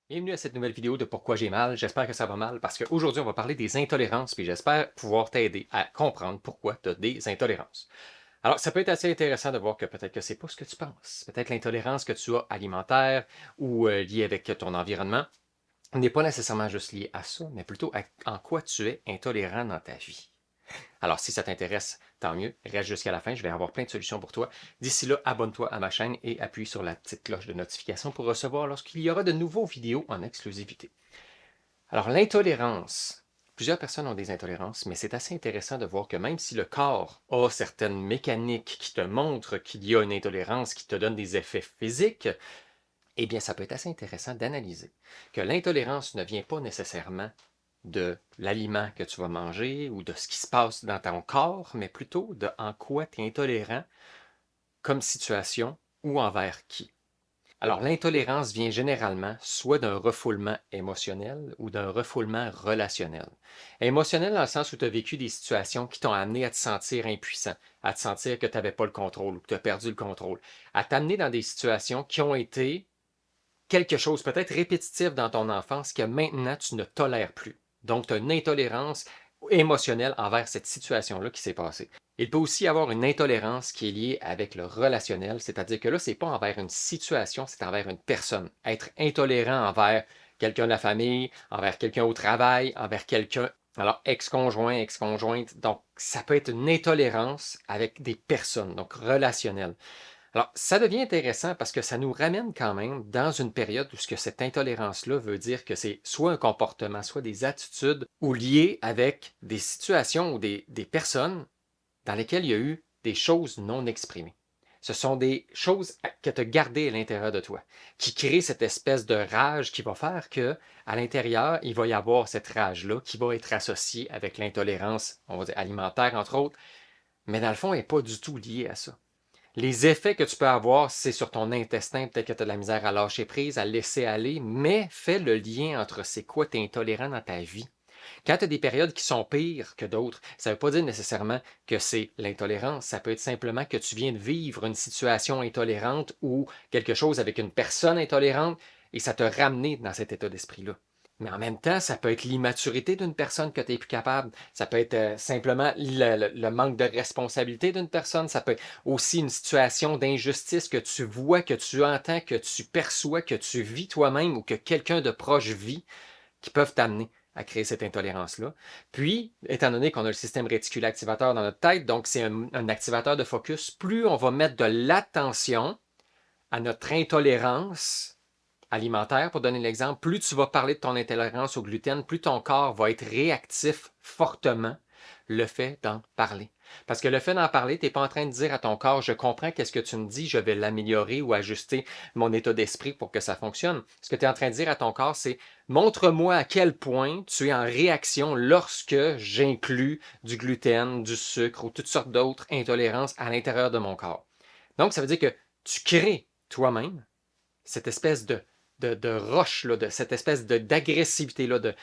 Bienvenue à cette nouvelle vidéo de Pourquoi j'ai mal. J'espère que ça va mal parce qu'aujourd'hui, on va parler des intolérances, puis j'espère pouvoir t'aider à comprendre pourquoi tu as des intolérances. Alors, ça peut être assez intéressant de voir que peut-être que c'est pas ce que tu penses. Peut-être l'intolérance que tu as alimentaire ou liée avec ton environnement n'est pas nécessairement juste liée à ça, mais plutôt en quoi tu es intolérant dans ta vie. Alors, si ça t'intéresse, tant mieux, reste jusqu'à la fin, je vais avoir plein de solutions pour toi. D'ici là, abonne-toi à ma chaîne et appuie sur la petite cloche de notification pour recevoir lorsqu'il y aura de nouveaux vidéos en exclusivité. Alors, l'intolérance. Plusieurs personnes ont des intolérances, mais c'est assez intéressant de voir que même si le corps a certaines mécaniques qui te montrent qu'il y a une intolérance, qui te donne des effets physiques, eh bien, ça peut être assez intéressant d'analyser que l'intolérance ne vient pas nécessairement de l'aliment que tu vas manger ou de ce qui se passe dans ton corps, mais plutôt de en quoi tu es intolérant comme situation ou envers qui. Alors, l'intolérance vient généralement soit d'un refoulement émotionnel ou d'un refoulement relationnel. Émotionnel dans le sens où tu as vécu des situations qui t'ont amené à te sentir impuissant, à te sentir que tu n'avais pas le contrôle ou que tu as perdu le contrôle, à t'amener dans des situations qui ont été quelque chose peut-être répétitif dans ton enfance que maintenant tu ne tolères plus. Donc, tu as une intolérance émotionnelle envers cette situation-là qui s'est passée. Il peut aussi y avoir une intolérance qui est liée avec le relationnel, c'est-à-dire que là, ce n'est pas envers une situation, c'est envers une personne. Être intolérant envers quelqu'un de la famille, envers quelqu'un au travail, envers quelqu'un, alors ex-conjoint, ex-conjointe. Donc, ça peut être une intolérance avec des personnes, donc relationnelle. Alors, ça devient intéressant parce que ça nous ramène quand même dans une période où ce que cette intolérance-là veut dire que c'est soit un comportement, soit des attitudes ou liées avec des situations ou des personnes dans lesquelles il y a eu des choses non exprimées. Ce sont des choses que tu as gardées à l'intérieur de toi, qui créent cette espèce de rage qui va faire que, à l'intérieur, il va y avoir cette rage-là qui va être associée avec l'intolérance, on va dire alimentaire entre autres, mais dans le fond, elle n'est pas du tout liée à ça. Les effets que tu peux avoir, c'est sur ton intestin, peut-être que tu as de la misère à lâcher prise, à laisser aller, mais fais le lien entre c'est quoi tu es intolérant dans ta vie. Quand tu as des périodes qui sont pires que d'autres, ça ne veut pas dire nécessairement que c'est l'intolérance. Ça peut être simplement que tu viens de vivre une situation intolérante ou quelque chose avec une personne intolérante et ça t'a ramené dans cet état d'esprit-là. Mais en même temps, ça peut être l'immaturité d'une personne que tu n'es plus capable. Ça peut être simplement le manque de responsabilité d'une personne. Ça peut être aussi une situation d'injustice que tu vois, que tu entends, que tu perçois, que tu vis toi-même ou que quelqu'un de proche vit qui peuvent t'amener à créer cette intolérance-là. Puis, étant donné qu'on a le système réticulé activateur dans notre tête, donc c'est un activateur de focus, plus on va mettre de l'attention à notre intolérance alimentaire, pour donner l'exemple, plus tu vas parler de ton intolérance au gluten, plus ton corps va être réactif fortement le fait d'en parler. Parce que le fait d'en parler, tu n'es pas en train de dire à ton corps, je comprends qu'est-ce que tu me dis, je vais l'améliorer ou ajuster mon état d'esprit pour que ça fonctionne. Ce que tu es en train de dire à ton corps, c'est montre-moi à quel point tu es en réaction lorsque j'inclus du gluten, du sucre ou toutes sortes d'autres intolérances à l'intérieur de mon corps. Donc, ça veut dire que tu crées toi-même cette espèce de roche, là, de cette espèce d'agressivité, là, de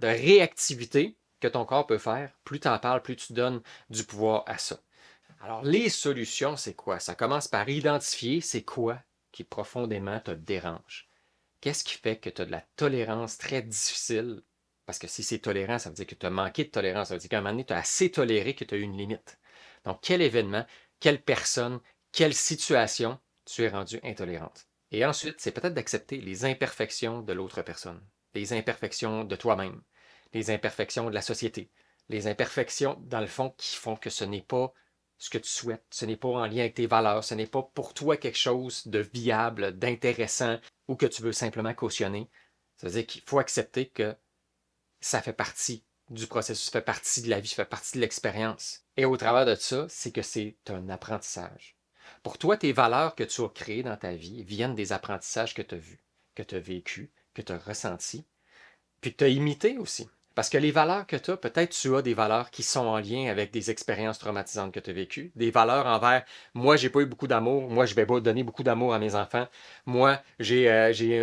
réactivité que ton corps peut faire. Plus tu en parles, plus tu donnes du pouvoir à ça. Alors, les solutions, c'est quoi? Ça commence par identifier c'est quoi qui profondément te dérange. Qu'est-ce qui fait que tu as de la tolérance très difficile? Parce que si c'est tolérant, ça veut dire que tu as manqué de tolérance. Ça veut dire qu'à un moment donné, tu as assez toléré que tu as eu une limite. Donc, quel événement, quelle personne, quelle situation tu es rendu intolérante? Et ensuite, c'est peut-être d'accepter les imperfections de l'autre personne, les imperfections de toi-même, les imperfections de la société, les imperfections, dans le fond, qui font que ce n'est pas ce que tu souhaites, ce n'est pas en lien avec tes valeurs, ce n'est pas pour toi quelque chose de viable, d'intéressant, ou que tu veux simplement cautionner. Ça veut dire qu'il faut accepter que ça fait partie du processus, ça fait partie de la vie, ça fait partie de l'expérience. Et au travers de ça, c'est que c'est un apprentissage. Pour toi, tes valeurs que tu as créées dans ta vie viennent des apprentissages que tu as vus, que tu as vécus, que tu as ressentis, puis que tu as imité aussi. Parce que les valeurs que tu as, peut-être tu as des valeurs qui sont en lien avec des expériences traumatisantes que tu as vécues, des valeurs envers moi, j'ai pas eu beaucoup d'amour, moi, je vais pas donner beaucoup d'amour à mes enfants, moi, j'ai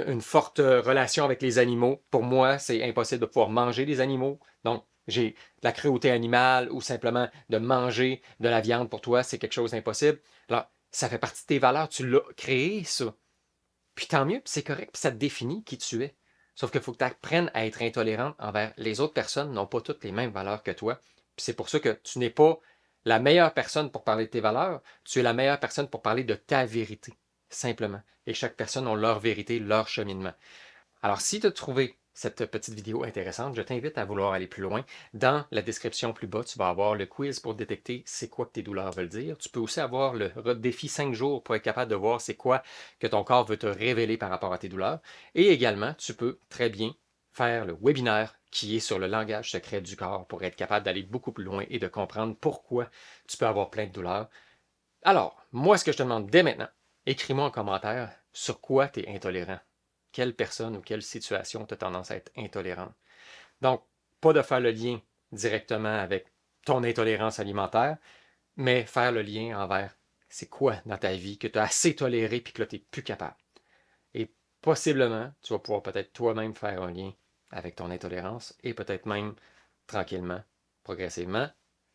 une forte relation avec les animaux, pour moi, c'est impossible de pouvoir manger des animaux, donc j'ai de la cruauté animale ou simplement de manger de la viande pour toi, c'est quelque chose d'impossible. Alors, ça fait partie de tes valeurs, tu l'as créé, ça. Puis tant mieux, puis c'est correct, puis ça te définit qui tu es. Sauf qu'il faut que tu apprennes à être intolérant envers les autres personnes, n'ont pas toutes les mêmes valeurs que toi. Puis c'est pour ça que tu n'es pas la meilleure personne pour parler de tes valeurs, tu es la meilleure personne pour parler de ta vérité, simplement. Et chaque personne a leur vérité, leur cheminement. Alors, si tu as trouvé cette petite vidéo intéressante, je t'invite à vouloir aller plus loin. Dans la description plus bas, tu vas avoir le quiz pour détecter c'est quoi que tes douleurs veulent dire. Tu peux aussi avoir le défi 5 jours pour être capable de voir c'est quoi que ton corps veut te révéler par rapport à tes douleurs. Et également, tu peux très bien faire le webinaire qui est sur le langage secret du corps pour être capable d'aller beaucoup plus loin et de comprendre pourquoi tu peux avoir plein de douleurs. Alors, moi, ce que je te demande dès maintenant, écris-moi en commentaire sur quoi tu es intolérant. Quelle personne ou quelle situation tu as tendance à être intolérant. Donc, pas de faire le lien directement avec ton intolérance alimentaire, mais faire le lien envers c'est quoi dans ta vie que tu as assez toléré puis que là, tu n'es plus capable. Et possiblement, tu vas pouvoir peut-être toi-même faire un lien avec ton intolérance et peut-être même tranquillement, progressivement,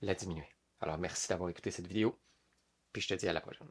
la diminuer. Alors, merci d'avoir écouté cette vidéo, puis je te dis à la prochaine.